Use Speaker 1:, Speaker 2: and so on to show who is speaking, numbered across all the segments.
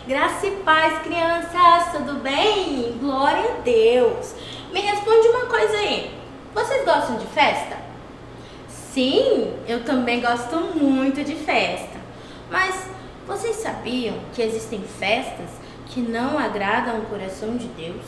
Speaker 1: Graça e paz, crianças, tudo bem? Glória a Deus! Me responde uma coisa aí, vocês gostam de festa? Sim, eu também gosto muito de festa. Mas vocês sabiam que existem festas que não agradam o coração de Deus?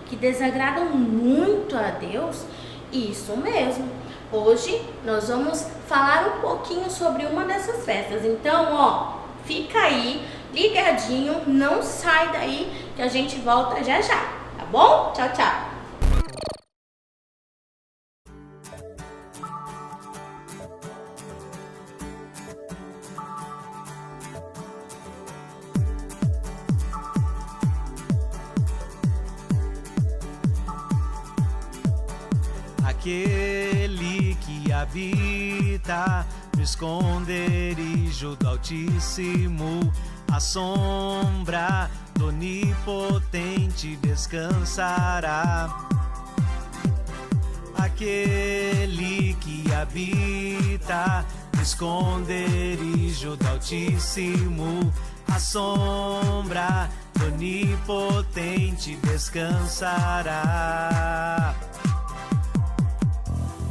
Speaker 1: Que desagradam muito a Deus? Isso mesmo! Hoje nós vamos falar um pouquinho sobre uma dessas festas. Então, fica aí, ligadinho, não sai daí que a gente volta já já, tá bom? Tchau, tchau!
Speaker 2: Aquele que habita no esconderijo do Altíssimo, a sombra do Onipotente descansará. Aquele que habita no esconderijo do Altíssimo, a sombra do Onipotente descansará.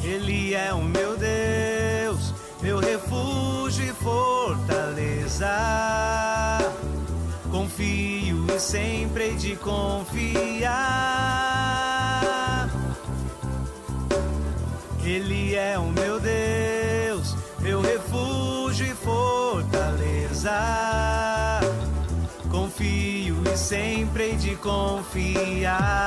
Speaker 2: Ele é o meu Deus, meu refúgio e fortaleza. Confio e sempre hei de confiar. Ele é o meu Deus, meu refúgio e fortaleza. Confio e sempre hei de confiar.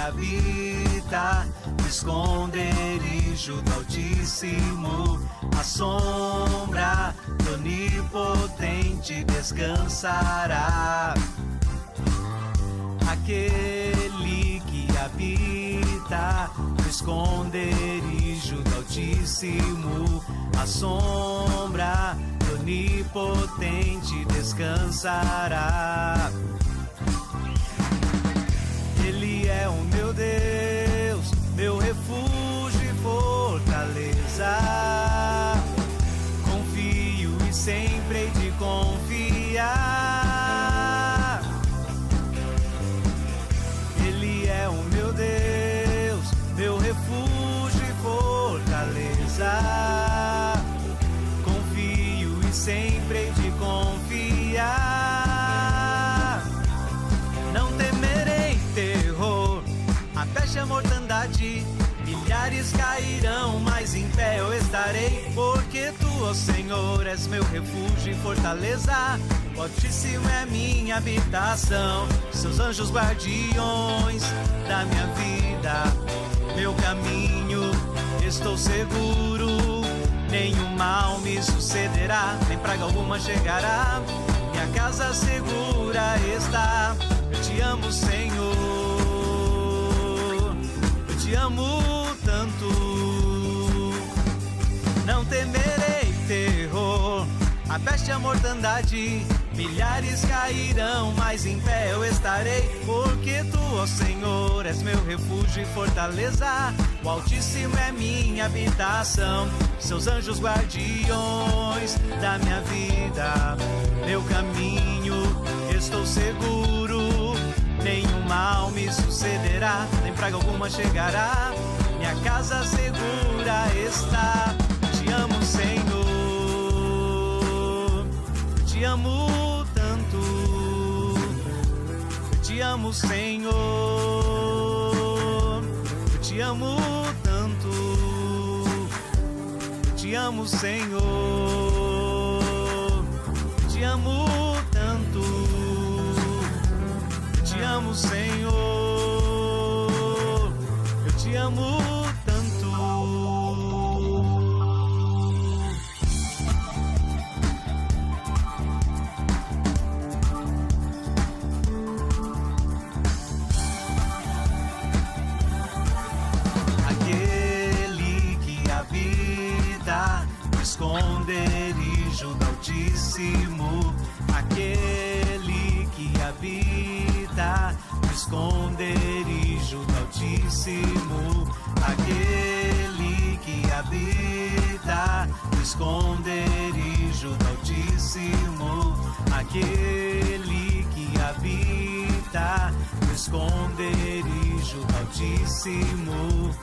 Speaker 2: Habita no esconderijo do Altíssimo, a sombra do Onipotente descansará. Aquele que habita no esconderijo do Altíssimo, a sombra do Onipotente descansará. Ele é o meu Deus, meu refúgio e fortaleza. Confio e sempre hei de confiar. Ele é o meu Deus, meu refúgio e fortaleza. Confio e sempre hei de confiar. Não temerei terror, a peste e a mortandade, milhares cairão, mas em pé eu estarei, porque tu, ó Senhor, és meu refúgio e fortaleza. O Altíssimo é minha habitação, seus anjos guardiões da minha vida, meu caminho, estou seguro, nenhum mal me sucederá, nem praga alguma chegará, minha casa segura está. Eu te amo, Senhor, eu te amo tanto. Não temerei terror, a peste e a mortandade, milhares cairão, mas em pé eu estarei, porque tu, ó Senhor, és meu refúgio e fortaleza. O Altíssimo é minha habitação, seus anjos guardiões da minha vida, meu caminho, estou seguro, nenhum mal me sucederá, nem praga alguma chegará, minha casa segura está. Te amo, Senhor, eu te amo tanto, eu te amo, Senhor, eu te amo tanto, eu te amo, Senhor, eu te amo tanto, eu te amo, Senhor, eu te amo tanto. Aquele que habita no esconderijo do Altíssimo, aquele que habita no esconderijo do Altíssimo, aquele que habita altíssimo, aquele que habita no esconderijo do Altíssimo.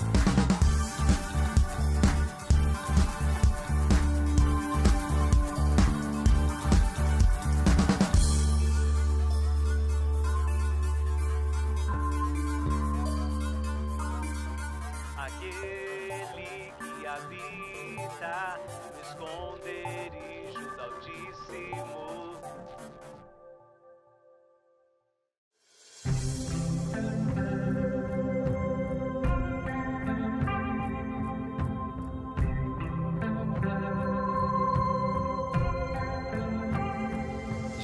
Speaker 2: Aquele que habita no esconderijo do Altíssimo.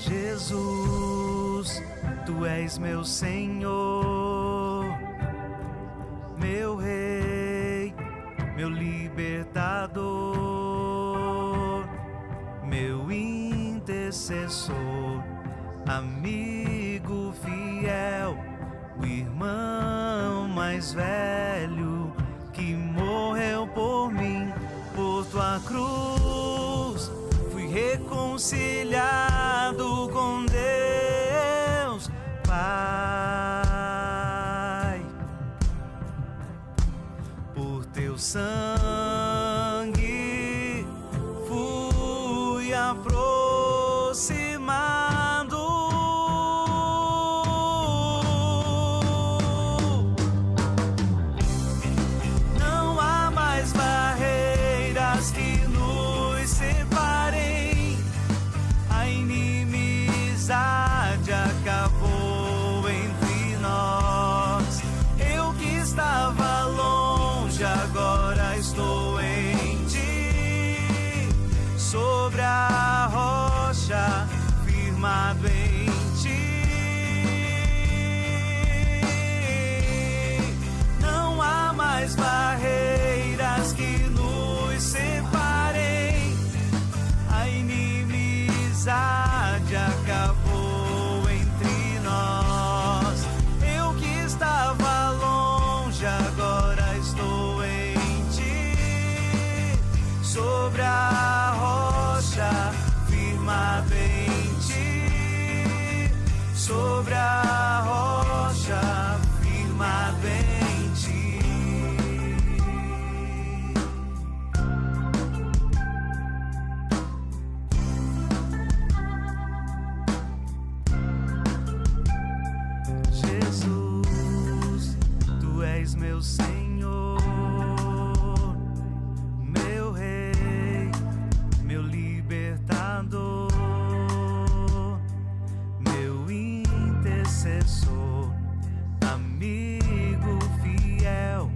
Speaker 2: Jesus, tu és meu Senhor, meu Rei, meu libertador, meu intercessor, amigo fiel, o irmão mais velho que morreu por mim. Por tua cruz fui reconciliado com Deus Pai. Por teu sangue fui aproximado. Não há mais barreiras que nos separem. A inimizade acabou entre nós. Eu que estava longe, agora estou em ti. Sobre a rocha, firmado em ti. Não há mais barreiras que nos separem. A inimizade acabou entre nós. Eu que estava longe, agora estou em ti. Sobre a rocha, firmado em ti. Sobre a rocha, firmado em ti. Jesus, tu és meu Senhor, meu Rei, meu libertador, meu intercessor, amigo fiel,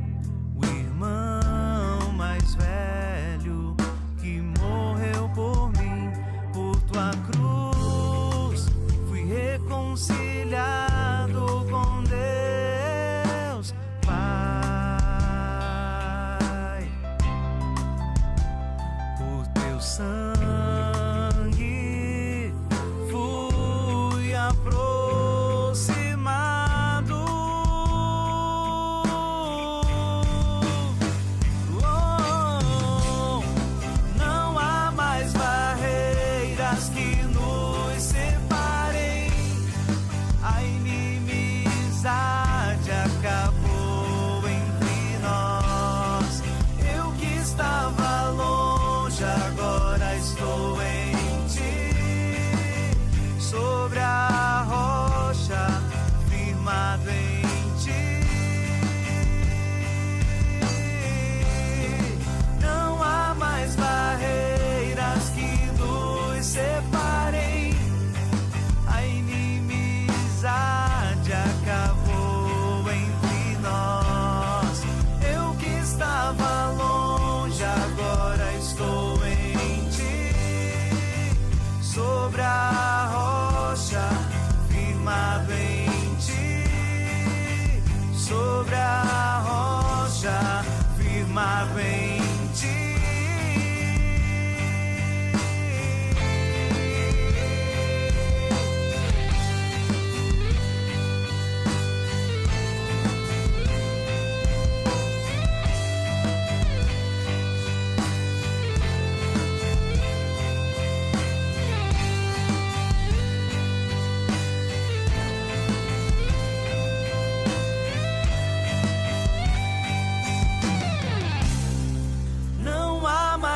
Speaker 2: o irmão mais velho que morreu por mim. Por tua cruz fui reconciliado com Deus Pai. Por teu sangue fui aproximado. Oh, não há mais barreiras que nos separem. A inimizade acabou entre nós. Eu que estava longe, agora estou em ti. Sobre a rocha, firmado em ti. Não há mais barreiras que nos separem. A inimizade acabou entre nós. Eu que estava longe, agora estou em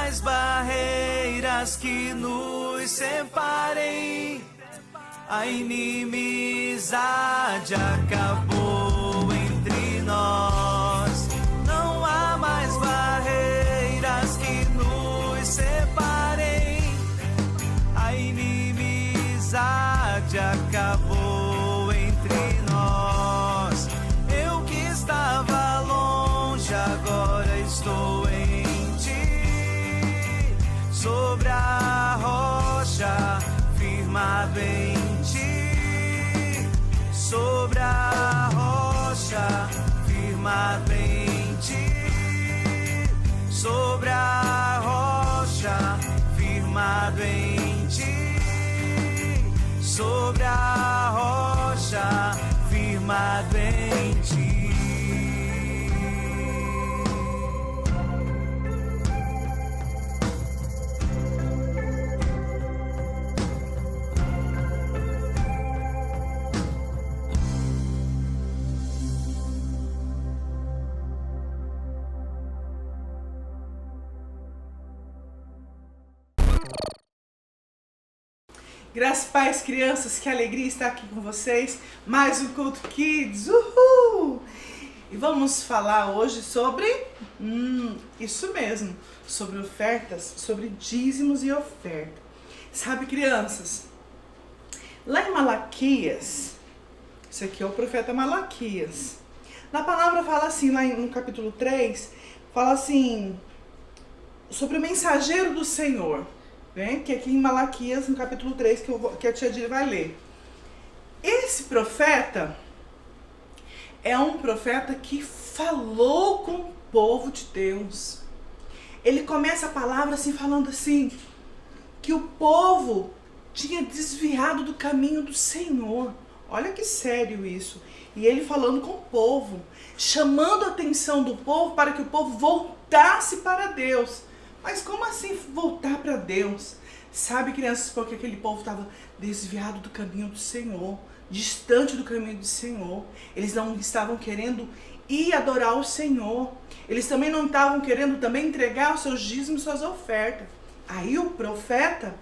Speaker 2: mais barreiras que nos separem. A inimizade acabou entre nós. Não há mais barreiras que nos separem. A inimizade acabou entre nós. Eu que estava longe, agora estou em ti. Sobre a rocha, firmado em ti. Sobre a rocha, firmado em ti. Sobre a rocha, firmado em ti. Sobre a rocha, firmado em ti.
Speaker 3: Graças, pais, crianças, que alegria estar aqui com vocês. Mais um Culto Kids, uhul! E vamos falar hoje sobre, isso mesmo, sobre ofertas, sobre dízimos e oferta. Sabe, crianças, lá em Malaquias, isso aqui é o profeta Malaquias. Na palavra fala assim, lá no capítulo 3, fala assim, sobre o mensageiro do Senhor. Né? Que aqui em Malaquias, no capítulo 3, que a tia Dili vai ler. Esse profeta é um profeta que falou com o povo de Deus. Ele começa a palavra assim, falando assim, que o povo tinha desviado do caminho do Senhor. Olha que sério isso. E ele falando com o povo, chamando a atenção do povo para que o povo voltasse para Deus. Mas como assim voltar para Deus? Sabe, crianças, porque aquele povo estava desviado do caminho do Senhor, distante do caminho do Senhor. Eles não estavam querendo ir adorar o Senhor. Eles também não estavam querendo também entregar os seus dízimos, suas ofertas. Aí o profeta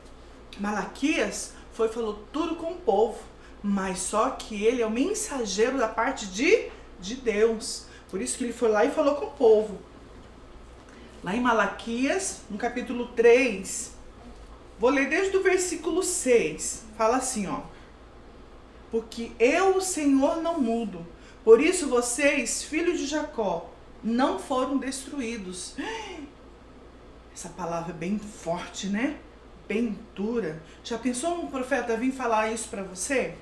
Speaker 3: Malaquias foi e falou tudo com o povo. Mas só que ele é o mensageiro da parte de Deus. Por isso que ele foi lá e falou com o povo. Lá em Malaquias, no capítulo 3, vou ler desde o versículo 6, fala assim, ó. Porque eu, o Senhor, não mudo, por isso vocês, filhos de Jacó, não foram destruídos. Essa palavra é bem forte, né? Bem dura. Já pensou um profeta vir falar isso pra você?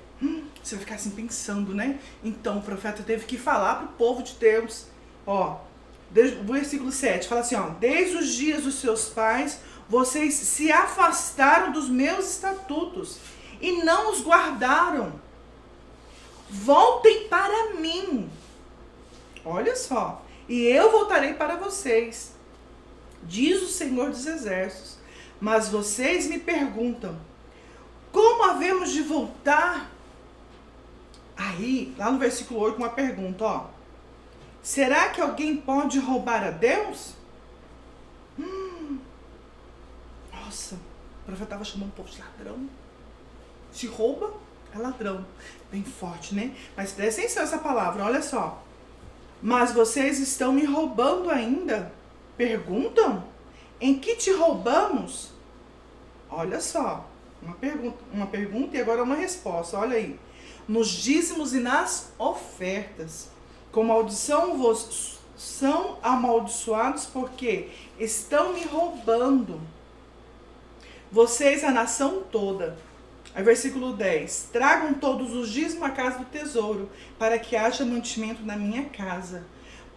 Speaker 3: Você vai ficar assim pensando, né? Então o profeta teve que falar pro povo de Deus, ó. O versículo 7 fala assim, ó, desde os dias dos seus pais, vocês se afastaram dos meus estatutos e não os guardaram. Voltem para mim. Olha só, e eu voltarei para vocês, diz o Senhor dos Exércitos. Mas vocês me perguntam, como havemos de voltar? Aí, lá no versículo 8, uma pergunta, ó. Será que alguém pode roubar a Deus? Nossa, o profeta estava chamando o povo de ladrão. Se rouba, é ladrão. Bem forte, né? Mas presta atenção essa palavra, olha só. Mas vocês estão me roubando ainda? Perguntam? Em que te roubamos? Olha só, uma pergunta e agora uma resposta, olha aí. Nos dízimos e nas ofertas. Com maldição vos são amaldiçoados porque estão me roubando. Vocês, a nação toda. Aí versículo 10. Tragam todos os dízimos à casa do tesouro, para que haja mantimento na minha casa.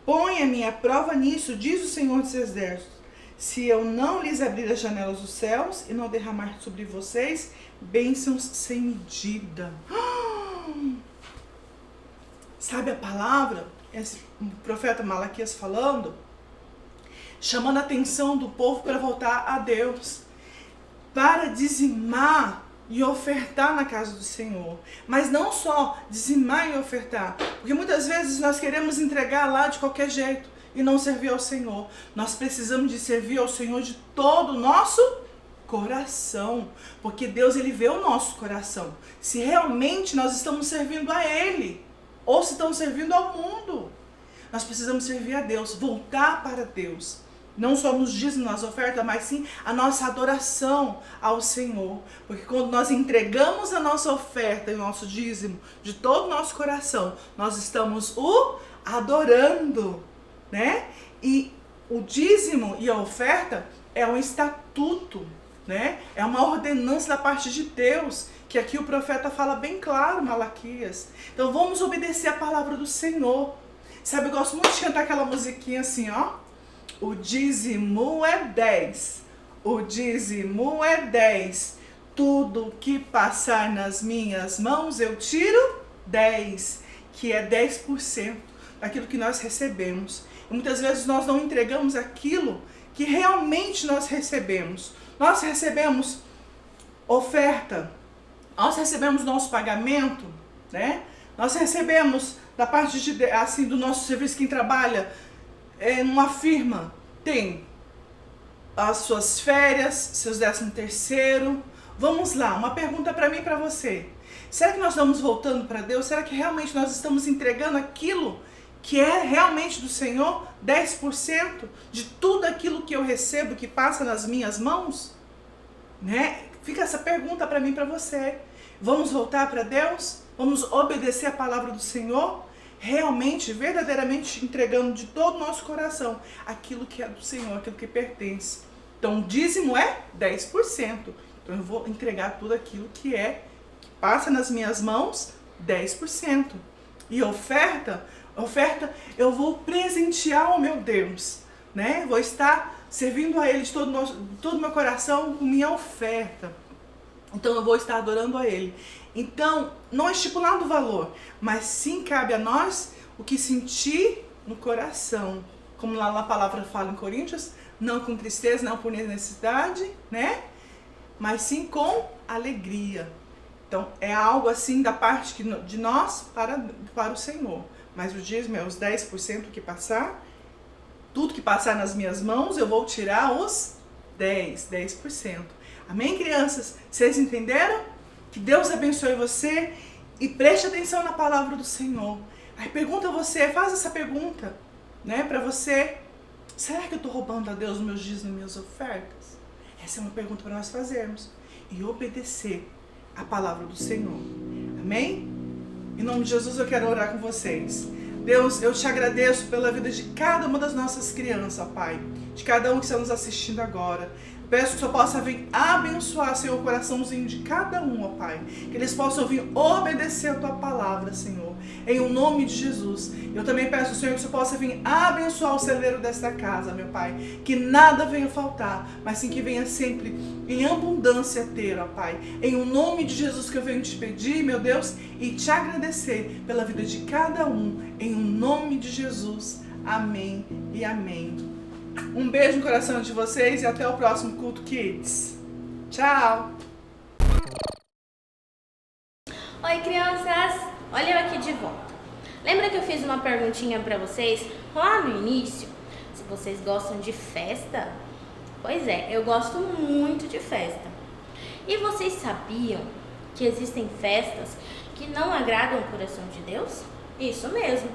Speaker 3: Ponha-me à prova nisso, diz o Senhor dos Exércitos, se eu não lhes abrir as janelas dos céus e não derramar sobre vocês bênçãos sem medida. Sabe a palavra? O profeta Malaquias falando, chamando a atenção do povo para voltar a Deus, para dizimar e ofertar na casa do Senhor. Mas não só dizimar e ofertar, porque muitas vezes nós queremos entregar lá de qualquer jeito, e não servir ao Senhor. Nós precisamos de servir ao Senhor de todo o nosso coração, porque Deus, ele vê o nosso coração. Se realmente nós estamos servindo a Ele, ou se estamos servindo ao mundo. Nós precisamos servir a Deus, voltar para Deus. Não só nos dízimos, nas ofertas, mas sim a nossa adoração ao Senhor. Porque quando nós entregamos a nossa oferta e o nosso dízimo de todo o nosso coração, nós estamos o adorando, né? E o dízimo e a oferta é um estatuto, né? É uma ordenança da parte de Deus, que aqui o profeta fala bem claro, Malaquias. Então vamos obedecer a palavra do Senhor. Sabe, eu gosto muito de cantar aquela musiquinha assim, ó. O dízimo é 10, o dízimo é 10, tudo que passar nas minhas mãos eu tiro 10, que é 10% daquilo que nós recebemos. E muitas vezes nós não entregamos aquilo que realmente nós recebemos. Nós recebemos oferta, nós recebemos nosso pagamento, né? Nós recebemos da parte de, assim, do nosso serviço, quem trabalha numa firma, tem as suas férias, seus 13º. Vamos lá, uma pergunta para mim e para você. Será que nós estamos voltando para Deus? Será que realmente nós estamos entregando aquilo que é realmente do Senhor? 10% de tudo aquilo que eu recebo, que passa nas minhas mãos? Né? Fica essa pergunta para mim e para você. Vamos voltar para Deus? Vamos obedecer a palavra do Senhor? Realmente, verdadeiramente entregando de todo o nosso coração aquilo que é do Senhor, aquilo que pertence. Então, o dízimo é 10%. Então, eu vou entregar tudo aquilo que passa nas minhas mãos, 10%. E oferta eu vou presentear ao meu Deus, né? Vou estar servindo a Ele de todo o meu coração com minha oferta. Então, eu vou estar adorando a Ele. Então, não é estipulado o valor, mas sim cabe a nós o que sentir no coração. Como lá na palavra fala em Coríntios, não com tristeza, não por necessidade, né? Mas sim com alegria. Então, é algo assim da parte de nós para o Senhor. Mas o dízimo é os 10% que passar. Tudo que passar nas minhas mãos, eu vou tirar os 10%. Amém, crianças? Vocês entenderam? Que Deus abençoe você e preste atenção na palavra do Senhor. Aí pergunta a você, faz essa pergunta, né, para você. Será que eu estou roubando a Deus meus dízimos e minhas ofertas? Essa é uma pergunta para nós fazermos. E obedecer a palavra do Senhor. Amém? Em nome de Jesus eu quero orar com vocês. Deus, eu te agradeço pela vida de cada uma das nossas crianças, ó Pai. De cada um que está nos assistindo agora. Peço que o Senhor possa vir abençoar, Senhor, o coraçãozinho de cada um, ó Pai. Que eles possam vir obedecer a Tua palavra, Senhor. Em o nome de Jesus. Eu também peço, Senhor, que o Senhor possa vir abençoar o celeiro desta casa, meu Pai. Que nada venha faltar, mas sim que venha sempre em abundância ter, ó Pai. Em o nome de Jesus que eu venho te pedir, meu Deus, e te agradecer pela vida de cada um. Em o nome de Jesus. Amém e amém. Um beijo no coração de vocês e até o próximo Culto Kids. Tchau!
Speaker 1: Oi, crianças! Olha eu aqui de volta. Lembra que eu fiz uma perguntinha pra vocês lá no início? Se vocês gostam de festa? Pois é, eu gosto muito de festa. E vocês sabiam que existem festas que não agradam o coração de Deus? Isso mesmo.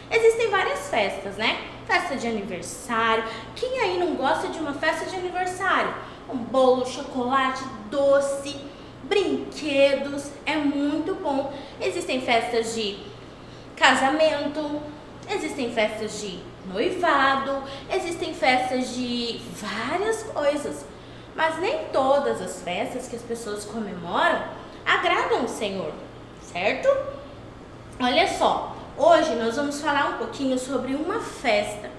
Speaker 1: Existem várias festas, né? Festa de aniversário. Quem aí não gosta de uma festa de aniversário? Um bolo, chocolate, doce, brinquedos. É muito bom. Existem festas de casamento. Existem festas de noivado. Existem festas de várias coisas. Mas nem todas as festas que as pessoas comemoram agradam o Senhor, certo? Olha só. Hoje nós vamos falar um pouquinho sobre uma festa.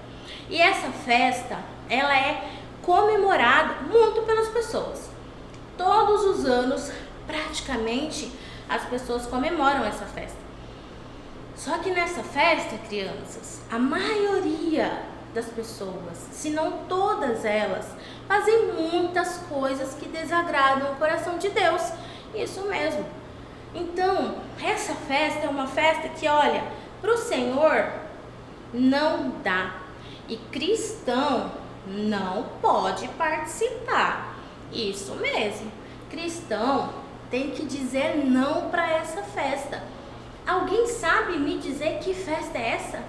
Speaker 1: E essa festa, ela é comemorada muito pelas pessoas. Todos os anos, praticamente, as pessoas comemoram essa festa. Só que nessa festa, crianças, a maioria das pessoas, se não todas elas, fazem muitas coisas que desagradam o coração de Deus. Isso mesmo. Então, essa festa é uma festa que, olha, para o Senhor não dá. E cristão não pode participar. Isso mesmo. Cristão tem que dizer não para essa festa. Alguém sabe me dizer que festa é essa?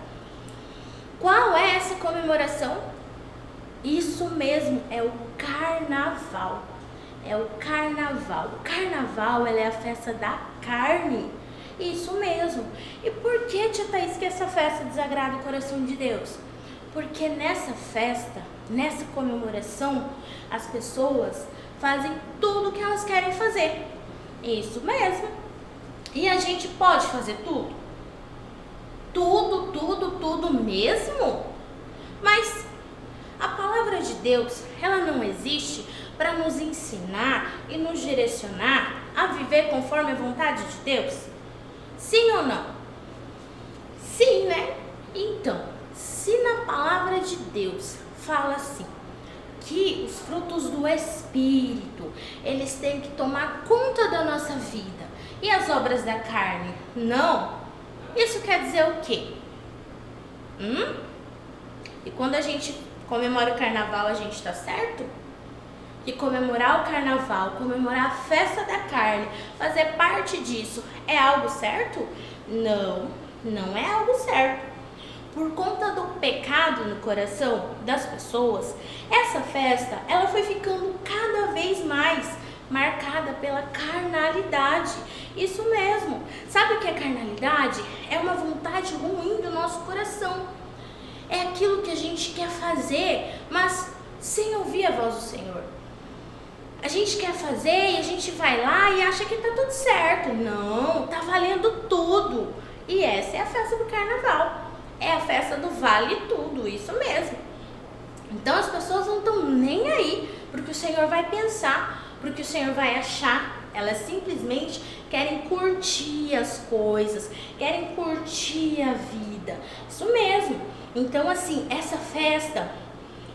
Speaker 1: Qual é essa comemoração? Isso mesmo, é o carnaval. É o carnaval. O carnaval, ela é a festa da carne. Isso mesmo. E por que, tia Thaís, que essa festa desagrada o coração de Deus? Porque nessa festa, nessa comemoração, as pessoas fazem tudo o que elas querem fazer. Isso mesmo. E a gente pode fazer tudo? Tudo mesmo? Mas a palavra de Deus, ela não existe para nos ensinar e nos direcionar a viver conforme a vontade de Deus? Sim ou não? Sim, né? Então, se na palavra de Deus fala assim, que os frutos do Espírito, eles têm que tomar conta da nossa vida, e as obras da carne não, isso quer dizer o quê? E quando a gente comemora o carnaval, a gente tá certo? Que comemorar o carnaval, comemorar a festa da carne, fazer parte disso, é algo certo? Não, não é algo certo. Por conta do pecado no coração das pessoas, essa festa, ela foi ficando cada vez mais marcada pela carnalidade. Isso mesmo. Sabe o que é carnalidade? É uma vontade ruim do nosso coração. É aquilo que a gente quer fazer, mas sem ouvir a voz do Senhor. A gente quer fazer e a gente vai lá e acha que tá tudo certo. Não, tá valendo tudo. E essa é a festa do carnaval. É a festa do vale tudo, isso mesmo. Então as pessoas não estão nem aí porque o Senhor vai pensar, porque o Senhor vai achar. Elas simplesmente querem curtir as coisas, querem curtir a vida. Isso mesmo. Então assim, essa festa,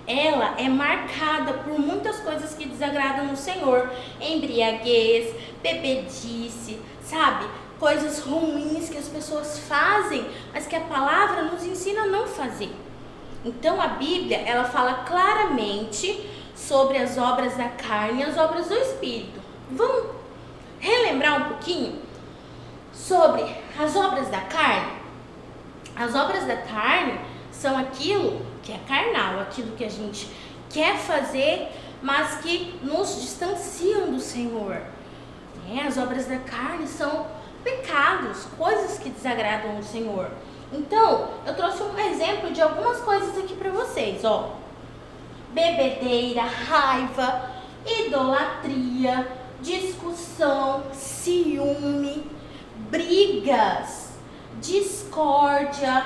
Speaker 1: ela é marcada por muitas coisas que desagradam o Senhor. Embriaguez, bebedice, sabe? Coisas ruins que as pessoas fazem, mas que a palavra nos ensina a não fazer. Então a Bíblia, ela fala claramente sobre as obras da carne e as obras do Espírito. Vamos relembrar um pouquinho sobre as obras da carne? As obras da carne são aquilo que é carnal, aquilo que a gente quer fazer, mas que nos distanciam do Senhor. As obras da carne são pecados, coisas que desagradam o Senhor. Então, eu trouxe um exemplo de algumas coisas aqui para vocês, ó. Bebedeira, raiva, idolatria, discussão, ciúme, brigas, discórdia,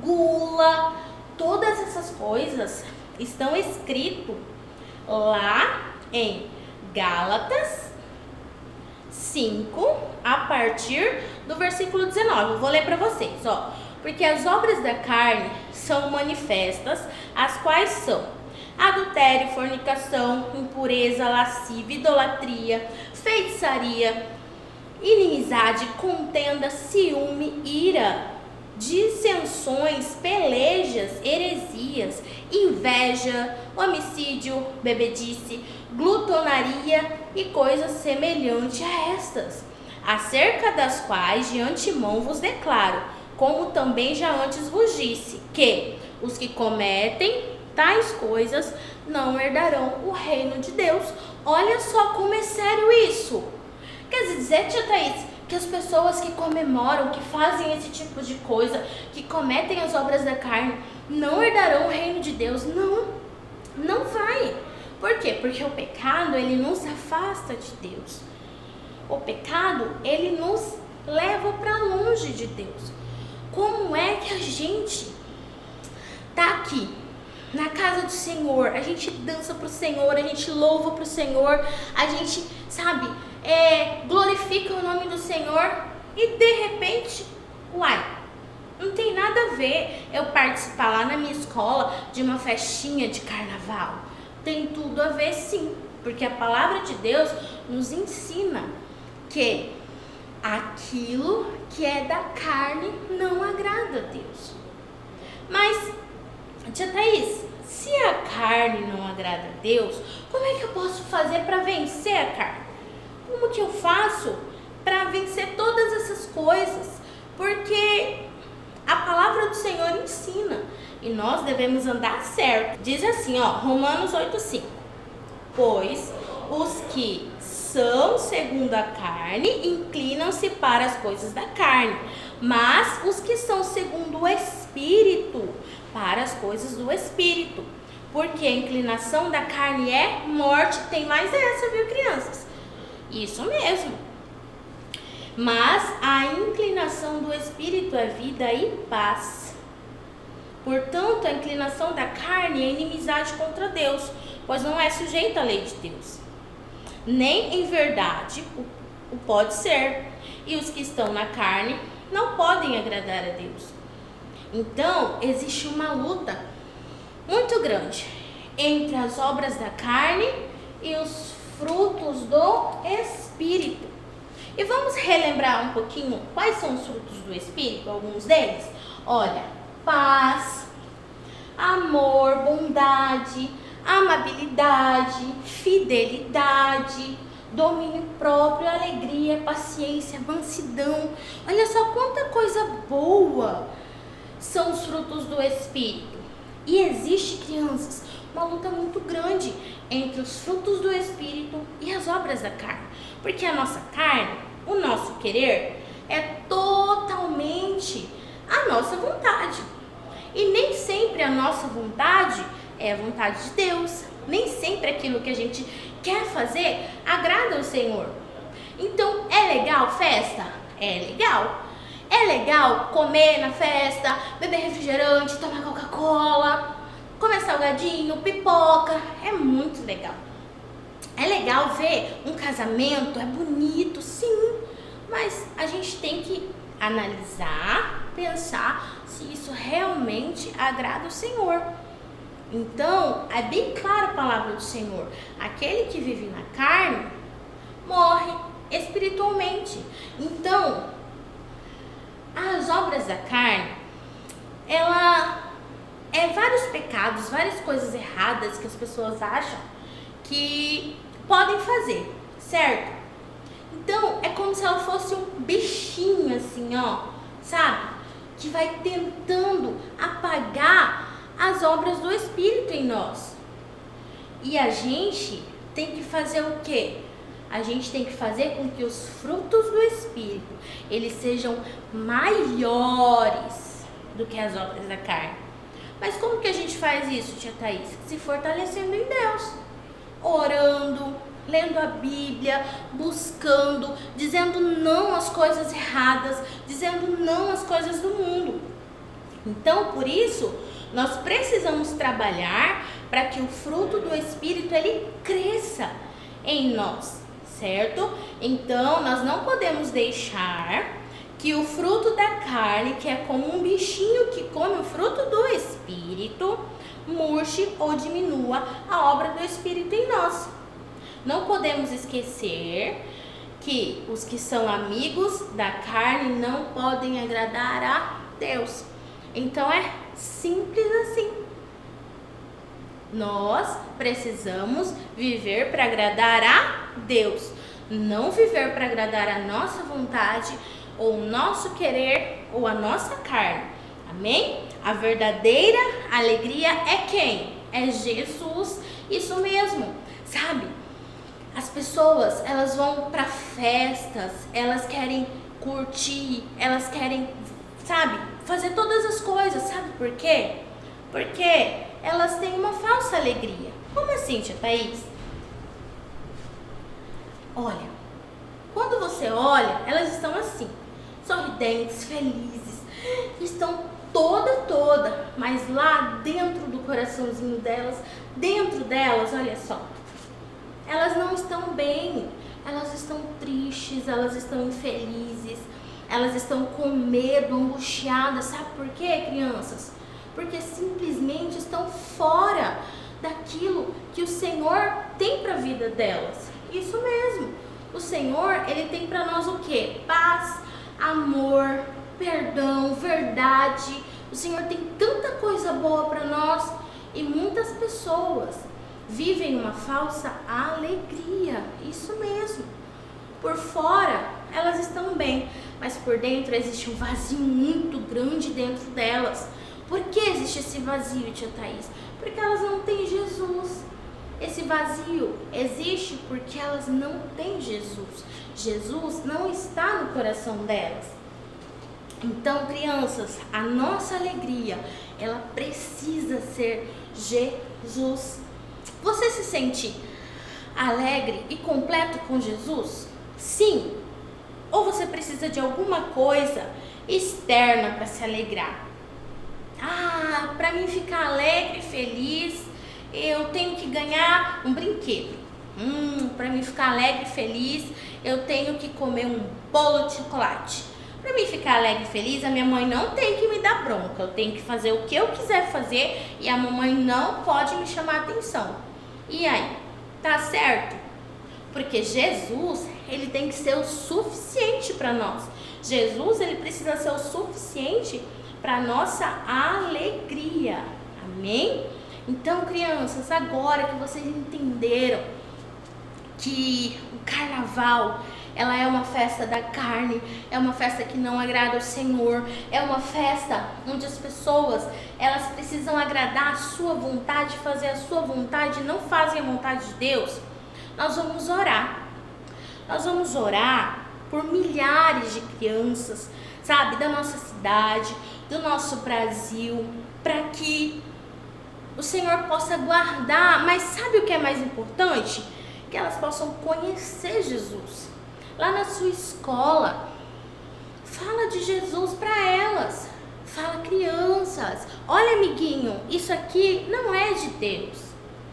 Speaker 1: gula, todas essas coisas estão escritas lá em Gálatas 5, a partir do versículo 19. Eu vou ler para vocês, ó. Porque as obras da carne são manifestas, as quais são adultério, fornicação, impureza, lascívia, idolatria, feitiçaria, inimizade, contenda, ciúme, ira, dissensões, pelejas, heresias, inveja, homicídio, bebedice, glutonaria e coisas semelhantes a estas, acerca das quais de antemão vos declaro, como também já antes vos disse, que os que cometem tais coisas não herdarão o reino de Deus. Olha só como é sério isso. Quer dizer, tia Thaís, que as pessoas que comemoram, que fazem esse tipo de coisa, que cometem as obras da carne, não herdarão o reino de Deus? Não, não vai. Por quê? Porque o pecado, ele nos afasta de Deus. O pecado, ele nos leva para longe de Deus. Como é que a gente tá aqui na casa do Senhor, a gente dança pro Senhor, a gente louva pro Senhor, a gente, sabe, glorifica o nome do Senhor e de repente, não tem nada a ver eu participar lá na minha escola de uma festinha de carnaval. Tem tudo a ver sim, porque a palavra de Deus nos ensina que aquilo que é da carne não agrada a Deus. Mas Tia Thaís, se a carne não agrada a Deus, como é que eu posso fazer para vencer a carne? Como que eu faço para vencer todas essas coisas? Porque a palavra do Senhor ensina e nós devemos andar certo. Diz assim, Romanos 8:5. Pois os que são segundo a carne inclinam-se para as coisas da carne, mas os que são segundo o Espírito, para as coisas do Espírito. Porque a inclinação da carne é morte. Tem mais essa, viu, crianças? Isso mesmo. Mas a inclinação do Espírito é vida e paz. Portanto, a inclinação da carne é inimizade contra Deus, pois não é sujeita à lei de Deus. Nem em verdade o pode ser. E os que estão na carne não podem agradar a Deus. Então, existe uma luta muito grande entre as obras da carne e os frutos do Espírito. E vamos relembrar um pouquinho quais são os frutos do Espírito, alguns deles? Olha, paz, amor, bondade, amabilidade, fidelidade, domínio próprio, alegria, paciência, mansidão. Olha só quanta coisa boa são os frutos do Espírito. E existe, crianças, uma luta muito grande entre os frutos do Espírito e as obras da carne. Porque a nossa carne, o nosso querer, é totalmente a nossa vontade. E nem sempre a nossa vontade é a vontade de Deus. Nem sempre aquilo que a gente quer fazer agrada ao Senhor. Então, é legal festa? É legal. É legal comer na festa, beber refrigerante, tomar Coca-Cola, comer salgadinho, pipoca. É muito legal. É legal ver um casamento, é bonito, sim. Mas a gente tem que analisar, pensar se isso realmente agrada o Senhor. Então, é bem clara a palavra do Senhor. Aquele que vive na carne morre espiritualmente. Então, as obras da carne, ela é vários pecados, várias coisas erradas que as pessoas acham que podem fazer, certo? Então, é como se ela fosse um bichinho assim, sabe? Que vai tentando apagar as obras do Espírito em nós. E a gente tem que fazer o quê? A gente tem que fazer com que os frutos do Espírito, eles sejam maiores do que as obras da carne. Mas como que a gente faz isso, tia Thaís? Se fortalecendo em Deus, orando, lendo a Bíblia, buscando, dizendo não às coisas erradas, dizendo não às coisas do mundo. Então, por isso, nós precisamos trabalhar para que o fruto do Espírito ele cresça em nós, certo? Então, nós não podemos deixar que o fruto da carne, que é como um bichinho que come o fruto do Espírito, murche ou diminua a obra do Espírito em nós. Não podemos esquecer que os que são amigos da carne não podem agradar a Deus. Então é simples assim. Nós precisamos viver para agradar a Deus, não viver para agradar a nossa vontade, ou o nosso querer, ou a nossa carne. Amém? A verdadeira alegria é quem? É Jesus. Isso mesmo, sabe? As pessoas, elas vão para festas, elas querem curtir, elas querem, sabe, fazer todas as coisas. Sabe por quê? Porque elas têm uma falsa alegria. Como assim, tia Thaís? Olha, quando você olha, elas estão assim, sorridentes, felizes, estão toda, mas lá dentro do coraçãozinho delas, dentro delas, olha só, elas não estão bem, elas estão tristes, elas estão infelizes, elas estão com medo, angustiadas. Sabe por quê, crianças? Porque simplesmente estão fora daquilo que o Senhor tem para a vida delas. Isso mesmo, o Senhor, Ele tem para nós o quê? Paz, amor, perdão, verdade, O Senhor tem tanta coisa boa para nós e muitas pessoas vivem uma falsa alegria. Isso mesmo. Por fora elas estão bem, mas por dentro existe um vazio muito grande dentro delas. Por que existe esse vazio, tia Thaís? Porque elas não têm Jesus. Esse vazio existe porque elas não têm Jesus. Jesus não está no coração delas. Então, crianças, a nossa alegria, ela precisa ser Jesus. Você se sente alegre e completo com Jesus? Sim. Ou você precisa de alguma coisa externa para se alegrar? Ah, para mim ficar alegre e feliz, eu tenho que ganhar um brinquedo. Para mim ficar alegre e feliz, eu tenho que comer um bolo de chocolate. Para mim ficar alegre e feliz, a minha mãe não tem que me dar bronca. Eu tenho que fazer o que eu quiser fazer e a mamãe não pode me chamar a atenção. E aí, tá certo? Porque Jesus, ele tem que ser o suficiente para nós. Jesus, ele precisa ser o suficiente para nossa alegria. Amém? Então, crianças, agora que vocês entenderam que o carnaval, ela é uma festa da carne, é uma festa que não agrada ao Senhor, é uma festa onde as pessoas, elas precisam agradar a sua vontade, fazer a sua vontade, não fazem a vontade de Deus. Nós vamos orar. Nós vamos orar por milhares de crianças, sabe, da nossa cidade, do nosso Brasil, para que o Senhor possa guardar. Mas sabe o que é mais importante? Que elas possam conhecer Jesus. Lá na sua escola, fala de Jesus para elas. Fala, crianças, olha, amiguinho, isso aqui não é de Deus.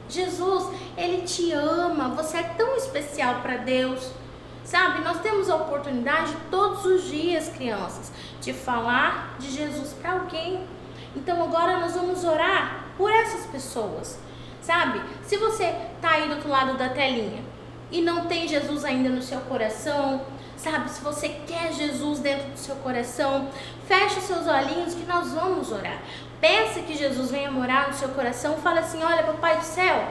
Speaker 1: Jesus, ele te ama, você é tão especial para Deus. Sabe, nós temos a oportunidade todos os dias, crianças, de falar de Jesus para alguém. Então agora nós vamos orar por essas pessoas, sabe? Se você tá aí do outro lado da telinha e não tem Jesus ainda no seu coração, sabe? Se você quer Jesus dentro do seu coração, feche os seus olhinhos que nós vamos orar. Peça que Jesus venha morar no seu coração. Fala assim, olha, Papai do céu,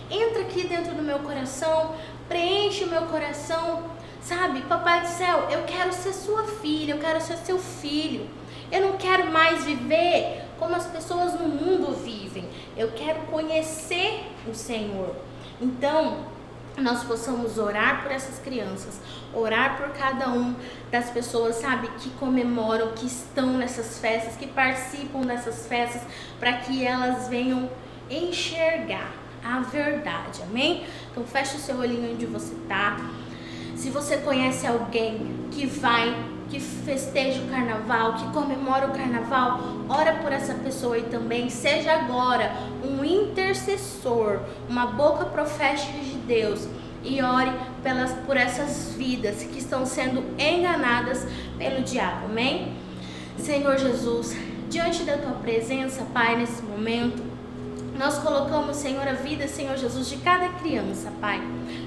Speaker 1: entra aqui dentro do meu coração, preenche o meu coração, sabe? Papai do céu, eu quero ser sua filha, eu quero ser seu filho. Eu não quero mais viver como as pessoas no mundo vivem. Eu quero conhecer o Senhor. Então, nós possamos orar por essas crianças, orar por cada um das pessoas, sabe, que comemoram, que estão nessas festas, que participam dessas festas, para que elas venham enxergar a verdade, amém? Então fecha o seu olhinho onde você tá. Se você conhece alguém que festeja o carnaval, que comemora o carnaval, ora por essa pessoa aí também. Seja agora um intercessor, uma boca profética de Deus, e ore por essas vidas que estão sendo enganadas pelo diabo, amém? Senhor Jesus, diante da tua presença, Pai, nesse momento, nós colocamos, Senhor, a vida, Senhor Jesus, de cada criança, Pai.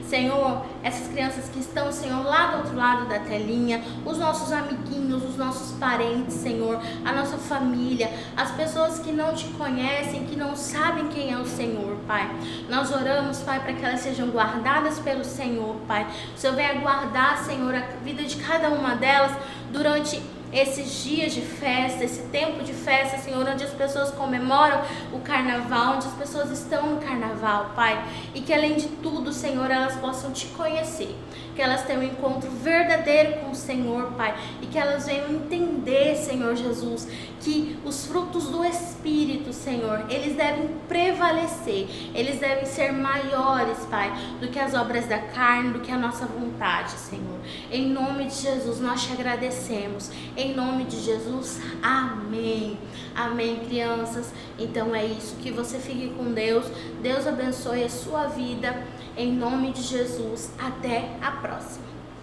Speaker 1: Senhor, essas crianças que estão, Senhor, lá do outro lado da telinha, os nossos amiguinhos, os nossos parentes, Senhor, a nossa família, as pessoas que não te conhecem, que não sabem quem é o Senhor, Pai. Nós oramos, Pai, para que elas sejam guardadas pelo Senhor, Pai. O Senhor venha guardar, Senhor, a vida de cada uma delas durante esses dias de festa, esse tempo de festa, Senhor, onde as pessoas comemoram o carnaval, onde as pessoas estão no carnaval, Pai, e que além de tudo, Senhor, elas possam te conhecer, que elas tenham um encontro verdadeiro com o Senhor, Pai, e que elas venham entender, Senhor Jesus, que os frutos do Espírito, Senhor, eles devem prevalecer, eles devem ser maiores, Pai, do que as obras da carne, do que a nossa vontade, Senhor. Em nome de Jesus, nós te agradecemos. Em nome de Jesus, amém. Amém, crianças. Então é isso, que você fique com Deus. Deus abençoe a sua vida. Em nome de Jesus, até a próxima.